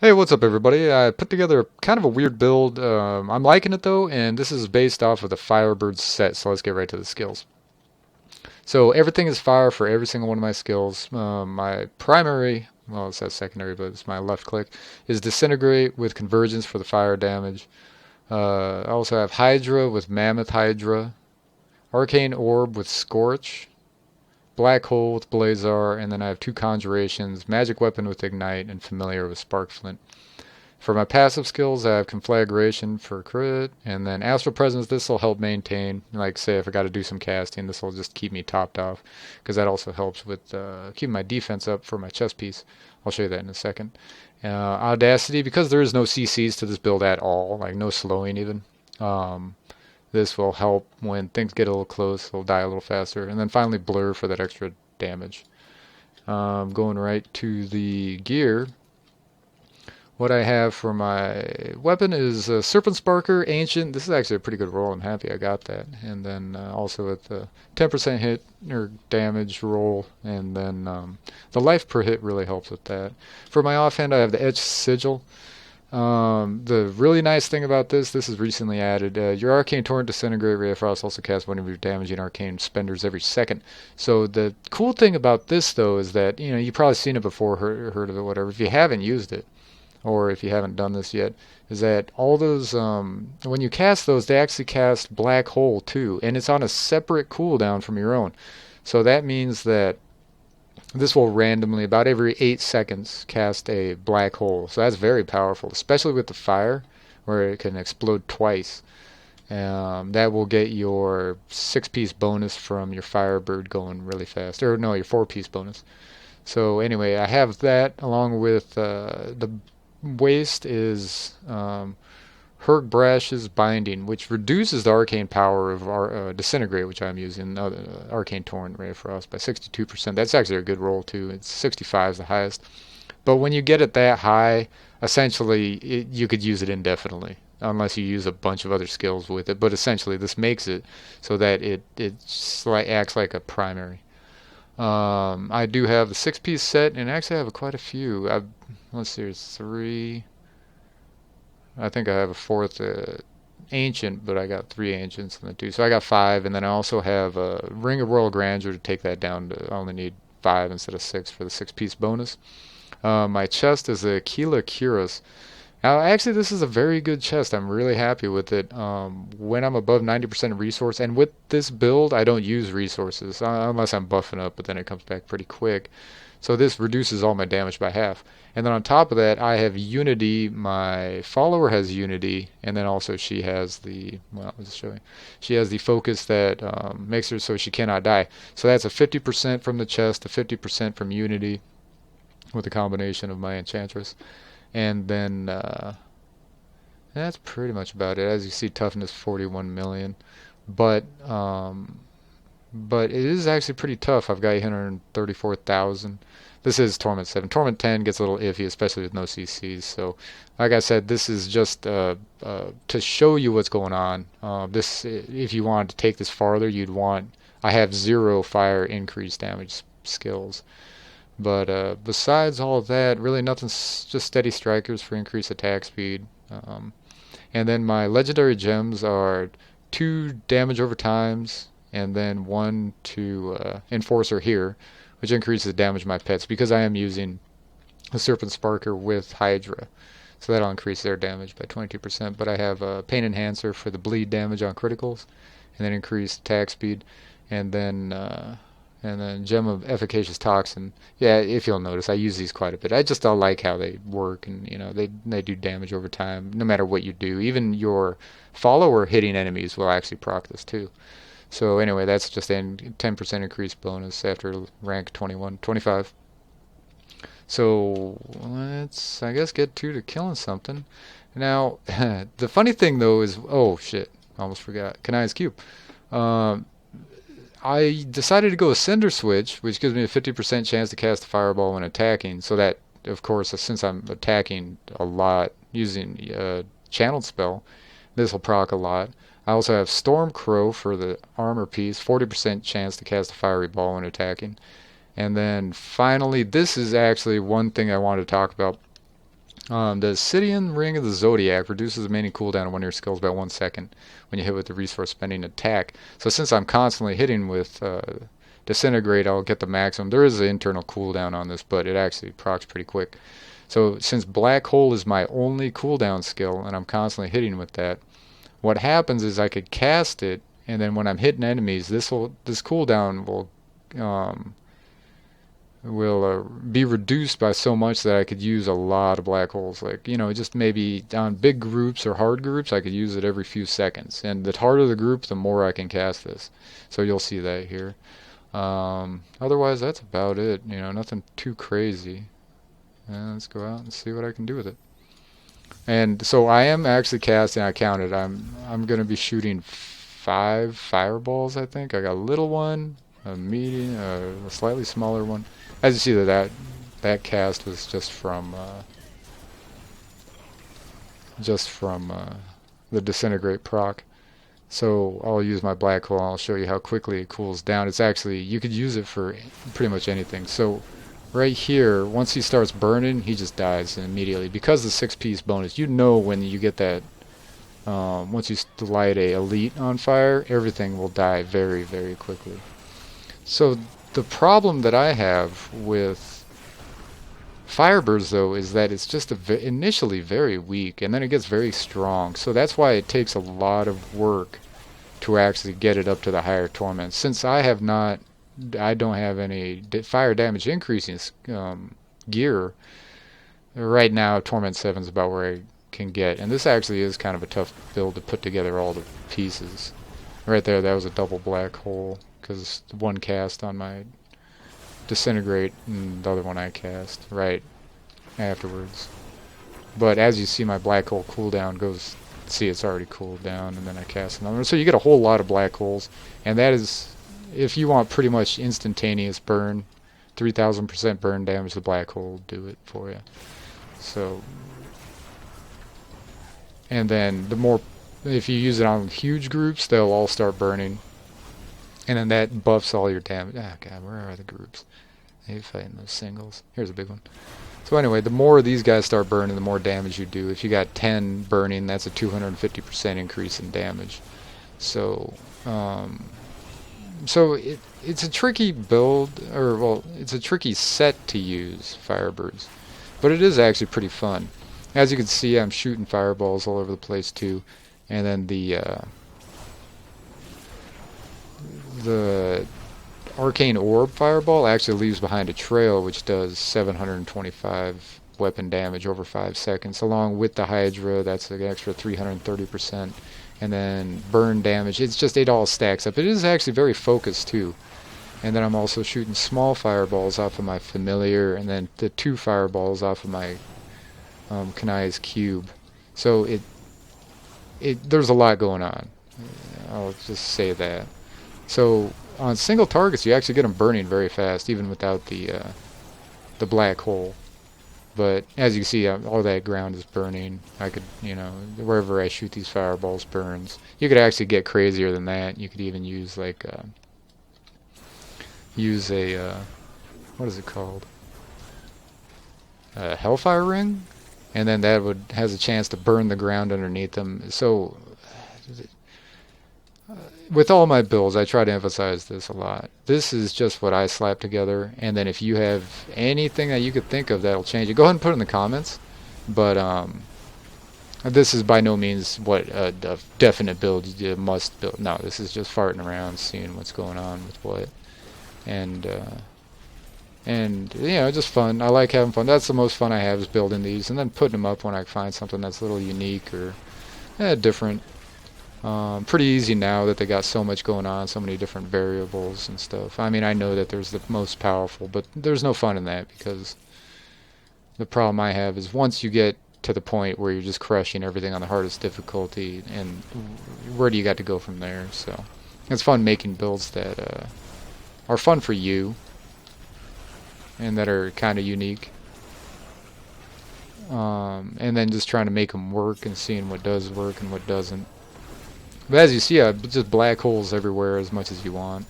Hey, what's up, everybody? I put together kind of a weird build. I'm liking it though, and this is based off of the Firebirds set. So let's get right to the skills. So everything is fire for every single one of my skills. My primary, well, it says secondary, but it's my left click, is disintegrate with convergence for the fire damage. I also have Hydra with Mammoth Hydra, Arcane Orb with Scorch, Black Hole with Blazar, and then I have two conjurations, Magic Weapon with Ignite, and Familiar with Sparkflint. For my passive skills, I have Conflagration for crit, and then Astral Presence. This will help maintain. Like, say, if I got to do some casting, this will just keep me topped off, because that also helps with keeping my defense up for my chest piece. I'll show you that in a second. Audacity, because there is no CCs to this build at all, like no slowing even. This will help when things get a little close. It'll die a little faster. And then finally, Blur for that extra damage. Going right to the gear. What I have for my weapon is Serpent Sparker, Ancient. This is actually a pretty good roll. I'm happy I got that. And then also with the 10% hit or damage roll. And then the life per hit really helps with that. For my offhand, I have the Edge Sigil. The really nice thing about this is recently added. Your Arcane Torrent Disintegrate Ray of Frost also casts one of your damaging arcane spenders every second. So the cool thing about this, though, is that, you know, you've probably seen it before, heard of it, whatever. If you haven't used it, or if you haven't done this yet, is that all those, when you cast those, they actually cast Black Hole too, and it's on a separate cooldown from your own. So that means that this will randomly, about every 8 seconds, cast a Black Hole. So that's very powerful, especially with the fire, where it can explode twice. That will get your 6-piece bonus from your Firebird going really fast. Or no, your 4-piece bonus. So anyway, I have that along with the waste is Herc Brash's Binding, which reduces the arcane power of our Disintegrate, which I'm using, Arcane Torrent Ray of Frost, by 62%. That's actually a good roll too. It's 65 is the highest. But when you get it that high, essentially you could use it indefinitely, unless you use a bunch of other skills with it. But essentially this makes it so that it acts like a primary. I do have the 6-piece set, and actually I have quite a few. Let's see, there's 3. I think I have a 4th ancient, but I got 3 ancients in the 2. So I got 5, and then I also have a Ring of Royal Grandeur to take that down to, I only need 5 instead of 6 for the 6-piece bonus. My chest is a Kila Kuros. Now, actually, this is a very good chest. I'm really happy with it. When I'm above 90% resource, and with this build, I don't use resources unless I'm buffing up, but then it comes back pretty quick. So this reduces all my damage by half. And then on top of that, I have Unity. My follower has Unity, and then also she has the, well, I'll just show you. She has the focus that makes her so she cannot die. So that's a 50% from the chest, a 50% from Unity, with a combination of my Enchantress. And then that's pretty much about it. As you see, toughness 41 million, but it is actually pretty tough. I've got 834,000. This is Torment 7. Torment 10 gets a little iffy, especially with no CCs. So, like I said, this is just to show you what's going on. This, if you wanted to take this farther, you'd want. I have 0 fire increase damage skills. But besides all of that, really nothing's, just steady strikers for increased attack speed. And then my legendary gems are 2 damage over times, and then 1 to Enforcer here, which increases the damage of my pets, because I am using the Serpent Sparker with Hydra. So that'll increase their damage by 22%. But I have a Pain Enhancer for the bleed damage on criticals, and then increased attack speed, and then Gem of Efficacious Toxin. Yeah, if you'll notice, I use these quite a bit. I like how they work, and you know they do damage over time, no matter what you do. Even your follower hitting enemies will actually proc this too. So anyway, that's just a 10% increase bonus after rank 21, 25. So let's, I guess, get to killing something. Now, the funny thing though is, oh shit, almost forgot. Kanai's Cube. I decided to go a Cinder Switch, which gives me a 50% chance to cast a Fireball when attacking. So that, of course, since I'm attacking a lot using a Channeled Spell, this will proc a lot. I also have Storm Crow for the armor piece, 40% chance to cast a Fiery Ball when attacking. And then finally, this is actually one thing I wanted to talk about. The Obsidian Ring of the Zodiac reduces the remaining cooldown of one of your skills by 1 second when you hit with the resource spending attack. So since I'm constantly hitting with Disintegrate, I'll get the maximum. There is an internal cooldown on this, but it actually procs pretty quick. So since Black Hole is my only cooldown skill, and I'm constantly hitting with that, what happens is I could cast it, and then when I'm hitting enemies, this cooldown will be reduced by so much that I could use a lot of black holes. Like, just maybe on big groups or hard groups, I could use it every few seconds. And the harder the group, the more I can cast this. So you'll see that here. Otherwise, that's about it. Nothing too crazy. And let's go out and see what I can do with it. And so I am actually casting. I counted. I'm going to be shooting 5 fireballs. I think I got a little one, a medium, a slightly smaller one. As you see, that cast was just from the Disintegrate proc. So I'll use my black hole and I'll show you how quickly it cools down. It's actually, you could use it for pretty much anything. So right here, once he starts burning, he just dies immediately. Because the 6-piece bonus, when you get that, once you light a elite on fire, everything will die very, very quickly. So the problem that I have with Firebirds, though, is that it's just initially very weak, and then it gets very strong. So that's why it takes a lot of work to actually get it up to the higher torments. Since I don't have any fire damage increasing gear, right now Torment 7 is about where I can get. And this actually is kind of a tough build to put together all the pieces. Right there, that was a double black hole, because one cast on my Disintegrate and the other one I cast right afterwards. But as you see, my black hole cooldown goes, see, it's already cooled down, and then I cast another one. So you get a whole lot of black holes, and that is, if you want pretty much instantaneous burn, 3000% burn damage, the black hole will do it for you. So, and then if you use it on huge groups, they'll all start burning. And then that buffs all your damage. Ah, God, where are the groups? Maybe fighting those singles. Here's a big one. So anyway, the more these guys start burning, the more damage you do. If you got 10 burning, that's a 250% increase in damage. So, it's a tricky build, it's a tricky set to use, Firebirds. But it is actually pretty fun. As you can see, I'm shooting fireballs all over the place too. And then the Arcane Orb Fireball actually leaves behind a trail which does 725 weapon damage over 5 seconds, along with the Hydra, that's an extra 330%, and then burn damage. It all stacks up. It is actually very focused too. And then I'm also shooting small fireballs off of my Familiar, and then the 2 fireballs off of my Kanai's Cube. So there's a lot going on. I'll just say that. So on single targets, you actually get them burning very fast, even without the black hole. But as you can see, all that ground is burning. I could, wherever I shoot these fireballs burns. You could actually get crazier than that. You could even use like what is it called? A Hellfire Ring, and then that has a chance to burn the ground underneath them. So with all my builds, I try to emphasize this a lot. This is just what I slap together, and then if you have anything that you could think of that'll change it, go ahead and put it in the comments. But this is by no means what a definite build you must build. No, this is just farting around, seeing what's going on with what, and just fun. I like having fun. That's the most fun I have, is building these, and then putting them up when I find something that's a little unique or different. Pretty easy now that they got so much going on, so many different variables and stuff. I mean, I know that there's the most powerful, but there's no fun in that, because the problem I have is once you get to the point where you're just crushing everything on the hardest difficulty, and where do you got to go from there? So it's fun making builds that are fun for you and that are kind of unique. And then just trying to make them work and seeing what does work and what doesn't. But as you see, just black holes everywhere as much as you want.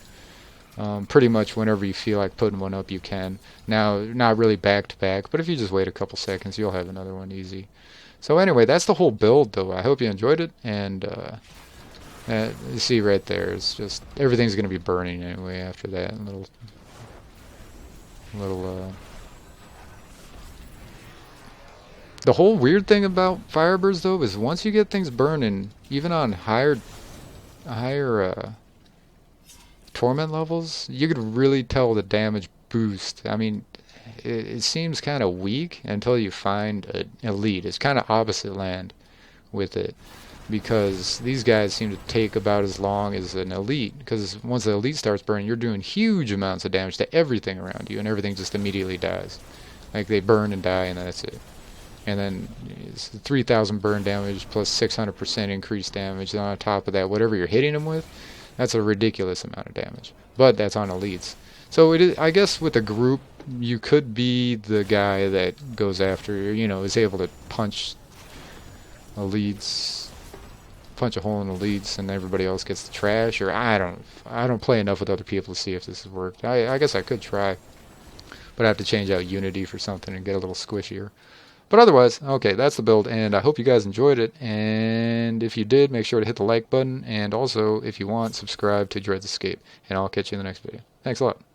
Pretty much whenever you feel like putting one up, you can. Now, not really back to back, but if you just wait a couple seconds, you'll have another one easy. So anyway, that's the whole build, though. I hope you enjoyed it, and you see right there, it's just everything's going to be burning anyway after that. The whole weird thing about Firebirds, though, is once you get things burning, even on higher torment levels, you could really tell the damage boost. I mean, it seems kind of weak until you find an elite. It's kind of opposite land with it, because these guys seem to take about as long as an elite, because once the elite starts burning, you're doing huge amounts of damage to everything around you, and everything just immediately dies. Like, they burn and die, and that's it. And then it's 3,000 burn damage plus 600% increased damage, and on top of that, whatever you're hitting them with, that's a ridiculous amount of damage. But that's on elites. So it is, I guess with a group, you could be the guy that goes after, is able to punch elites, punch a hole in elites, and everybody else gets the trash. Or I don't play enough with other people to see if this has worked. I guess I could try, but I have to change out Unity for something and get a little squishier. But otherwise, okay, that's the build, and I hope you guys enjoyed it. And if you did, make sure to hit the like button, and also, if you want, subscribe to Dread's Escape. And I'll catch you in the next video. Thanks a lot.